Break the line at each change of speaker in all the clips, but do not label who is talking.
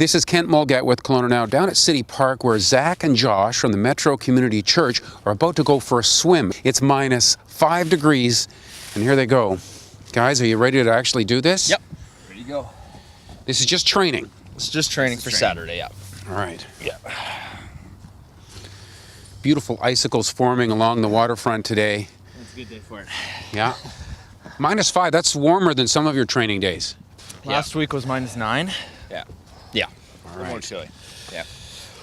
This is Kent Mulgat with Kelowna Now, down at City Park where Zach and Josh from the Metro Community Church are about to go for a swim. It's minus 5 degrees, and here they go. Guys, are you ready to actually do this?
Yep. Ready to go.
This is just training.
It's just training for Saturday, yeah.
All right.
Yeah.
Beautiful icicles forming along the waterfront today.
It's a good day for it.
Yeah. Minus 5, that's warmer than some of your training days.
Last week was -9.
Yeah. Yeah.
All right.
More chilly. Yeah.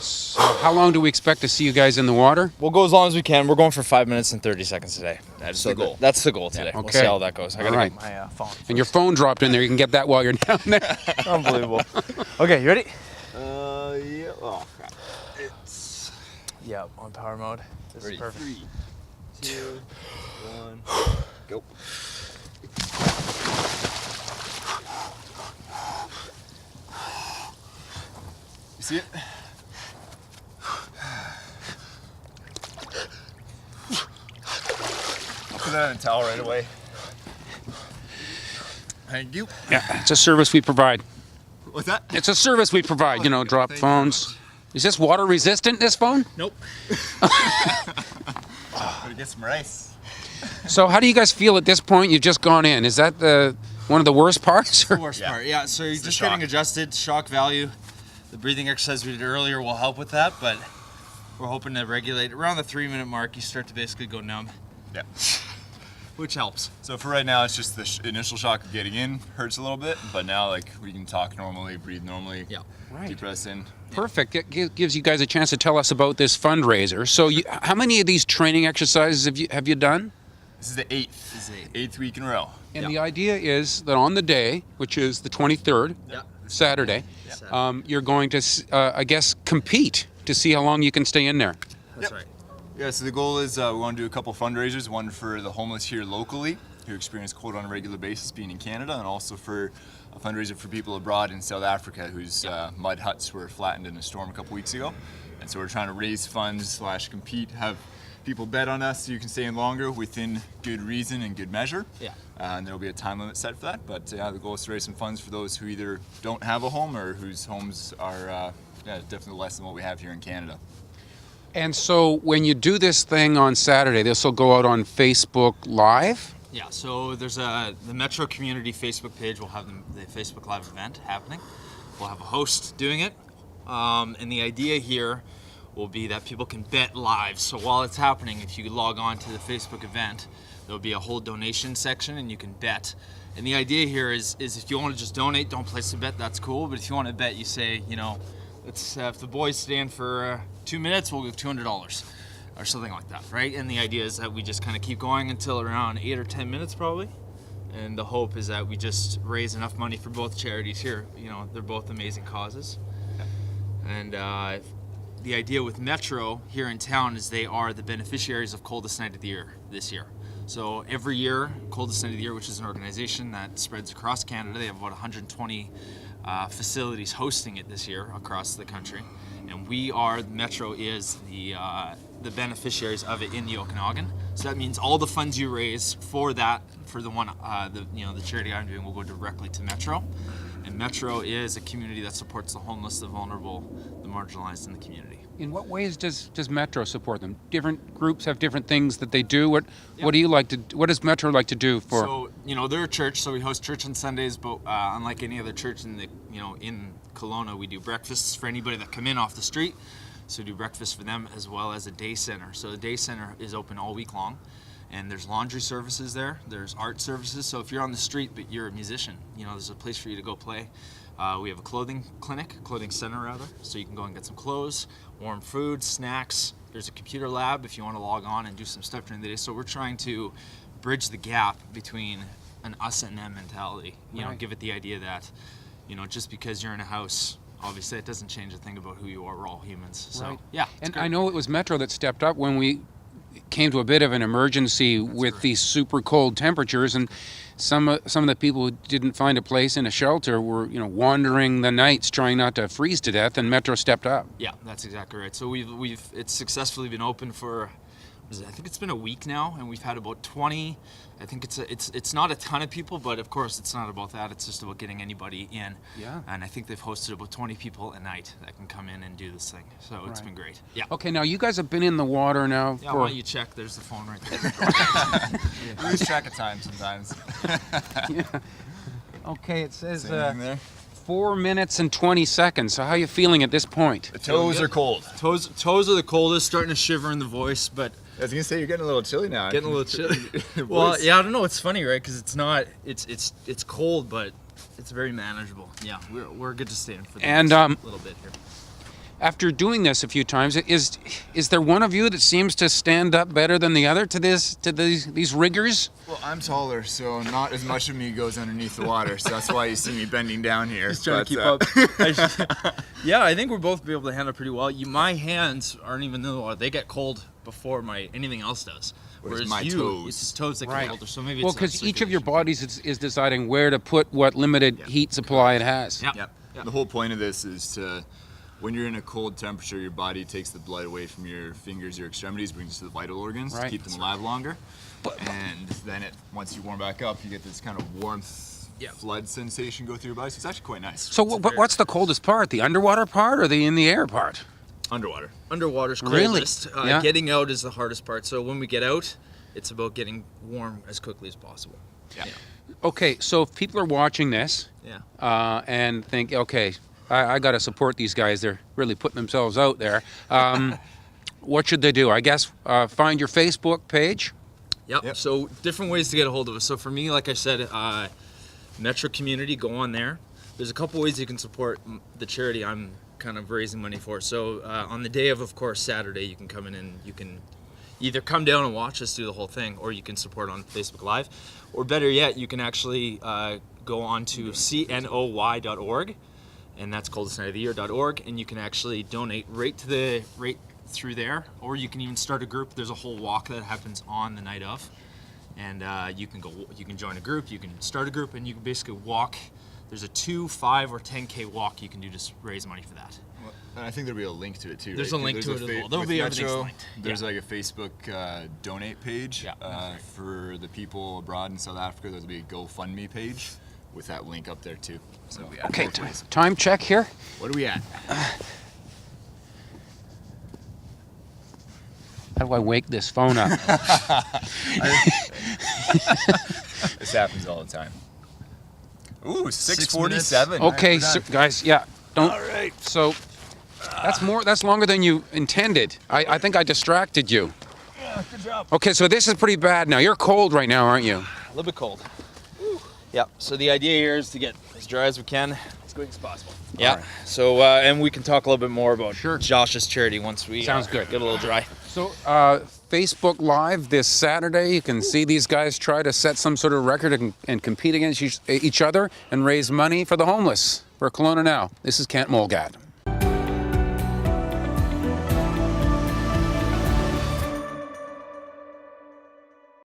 So how long do we expect to see you guys in the water?
We'll go as long as we can. We're going for 5 minutes and 30 seconds today.
That's the goal.
That's the goal today.
Yeah.
We'll
Okay.
see how that goes. I gotta
All right.
get my phone.
And your phone dropped in there. You can get that while you're down there.
Unbelievable. Okay, you ready?
Yeah. Oh, crap. It's
Yeah, on power mode. This
ready.
is perfect.
3, 2, 1, go. You see it? I'll put that in a towel right away. Thank you.
Yeah, it's a service we provide.
What's that?
It's a service we provide, you know, drop
Thank you
phones. Is this water resistant, this phone?
Nope. Gotta get some rice.
So how do you guys feel at this point? You've just gone in. Is that one of the worst parts?
The worst part, yeah. So you're
It's the
just
shock.
getting adjusted, shock value. The breathing exercise we did earlier will help with that, but we're hoping to regulate around the 3-minute mark. You start to basically go numb,
Yeah.
which helps.
So for right now, it's just the initial shock of getting in hurts a little bit, but now like we can talk normally, breathe normally.
Yeah.
Right.
Deep breaths in.
Perfect. It gives you guys a chance to tell us about this fundraiser. So how many of these training exercises have you done?
This is the 8th.
This is eight.
8th week in a row.
And
Yeah.
the idea is that on the day, which is the 23rd,
Yeah.
Saturday,
Yeah.
you're going to, I guess, compete to see how long you can stay in there.
That's
Yep.
right.
Yeah, so the goal is we want to do a couple fundraisers, one for the homeless here locally who experience cold on a regular basis being in Canada, and also for a fundraiser for people abroad in South Africa whose mud huts were flattened in a storm a couple weeks ago. And so we're trying to raise funds / compete, have people bet on us so you can stay in longer within good reason and good measure.
Yeah.
And there'll be a time limit set for that. But the goal is to raise some funds for those who either don't have a home or whose homes are definitely less than what we have here in Canada.
And so when you do this thing on Saturday, this will go out on Facebook Live?
Yeah, so there's the Metro Community Facebook page. We'll have the Facebook Live event happening. We'll have a host doing it. And the idea here will be that people can bet live. So while it's happening, if you log on to the Facebook event, there'll be a whole donation section and you can bet. And the idea here is if you want to just donate, don't place a bet, that's cool. But if you want to bet, you say, you know, if the boys stand for 2 minutes, we'll give $200 or something like that, right? And the idea is that we just kind of keep going until around 8 or 10 minutes probably. And the hope is that we just raise enough money for both charities here. You know, they're both amazing causes. And the idea with Metro here in town is they are the beneficiaries of Coldest Night of the Year this year. So every year, Coldest Night of the Year, which is an organization that spreads across Canada, they have about 120 facilities hosting it this year across the country. And Metro is the beneficiaries of it in the Okanagan. So that means all the funds you raise for that, for the one, the charity I'm doing will go directly to Metro. And Metro is a community that supports the homeless, the vulnerable, the marginalized in the community.
In what ways does Metro support them? Different groups have different things that they do. What do you like to? What does Metro like to do for?
So they're a church, so we host church on Sundays. But unlike any other church in Kelowna, we do breakfasts for anybody that come in off the street. So we do breakfast for them as well as a day center. So the day center is open all week long. And there's laundry services there. There's art services. So if you're on the street but you're a musician, there's a place for you to go play. We have a clothing center rather. So you can go and get some clothes, warm food, snacks. There's a computer lab if you want to log on and do some stuff during the day. So we're trying to bridge the gap between an us and them mentality.
Right.
Give it the idea that, just because you're in a house, obviously it doesn't change a thing about who you are. We're all humans. So
Right.
yeah.
And
great.
I know it was Metro that stepped up when we came to a bit of an emergency with these super cold temperatures, and some of the people who didn't find a place in a shelter were wandering the nights trying not to freeze to death, and Metro stepped up.
Yeah, that's exactly right. So it's successfully been open for I think it's been a week now, and we've had about 20. I think it's not a ton of people, but of course it's not about that. It's just about getting anybody in.
Yeah.
And I think they've hosted about 20 people a night that can come in and do this thing. So it's been great. Yeah.
Okay, now you guys have been in the water now
Yeah,
for...
why don't you check? There's the phone right there.
We lose track of time sometimes.
Okay, it says
Anything there?
4 minutes and 20 seconds. So how are you feeling at this point?
The toes are cold.
Toes are the coldest, starting to shiver in the voice, but
I was gonna say you're getting a little chilly now.
getting a little chilly. Well, yeah, I don't know. It's funny, right? Because it's not. It's cold, but it's very manageable. Yeah, we're good to stay in for the
And,
next little bit here.
After doing this a few times, is there one of you that seems to stand up better than the other to these riggers?
Well, I'm taller, so not as much of me goes underneath the water. So that's why you see me bending down here.
Just trying to keep up. Yeah, I think we'll both be able to handle it pretty well. My hands aren't even in the water. They get cold before anything else does.
Whereas my
you,
toes.
it's his toes that get
Right.
colder. So maybe
Well,
it's
because each of your bodies is deciding where to put what limited heat supply it has.
Yeah.
Yeah. The whole point of this is to, when you're in a cold temperature, your body takes the blood away from your fingers, your extremities, brings it to the vital organs
Right.
to keep them alive longer. And then once you warm back up, you get this kind of warmth flood sensation go through your body. So it's actually quite nice.
So what's the coldest part? The underwater part or the in the air part?
Underwater.
Underwater's
Really?
coldest.
Yeah.
Getting out is the hardest part. So when we get out, it's about getting warm as quickly as possible.
Yeah.
Okay, so if people are watching this
Yeah.
and think, okay, I got to support these guys. They're really putting themselves out there. What should they do? I guess find your Facebook page.
Yep. So different ways to get a hold of us. So for me, like I said, Metro Community, go on there. There's a couple ways you can support the charity I'm kind of raising money for. So on the day of course, Saturday, you can come in and you can either come down and watch us do the whole thing, or you can support on Facebook Live. Or better yet, you can actually go on to cnoy.org, and that's coldestnightoftheyear.org, and you can actually donate right through there, or you can even start a group. There's a whole walk that happens on the night of, and you can join a group, you can start a group, and you can basically walk. There's a 2, 5, or 10K walk you can do to raise money for that.
Well, and I think there'll be a link to it too.
There's
right?
a link to it as well. There'll
with
be everything's
Metro,
linked.
There's
Yeah.
like a Facebook donate page for the people abroad in South Africa. There'll be a GoFundMe page with that link up there too. So yeah,
Okay,
both ways.
time check here.
What are we at?
How do I wake this phone up?
This happens all the time. Ooh, 6:47.
Okay, so, guys, yeah, don't.
All right.
So that's longer than you intended. I think I distracted you.
Yeah, good job.
Okay, so this is pretty bad now. You're cold right now, aren't you?
A little bit cold. Yeah. So the idea here is to get as dry as we can, as quick as possible. Yeah.
right.
So and we can talk a little bit more about
Sure.
Josh's charity once we
Sounds good.
get a little dry.
So Facebook Live this Saturday, you can see these guys try to set some sort of record and compete against each other and raise money for the homeless. For Kelowna Now, this is Kent Mulgad.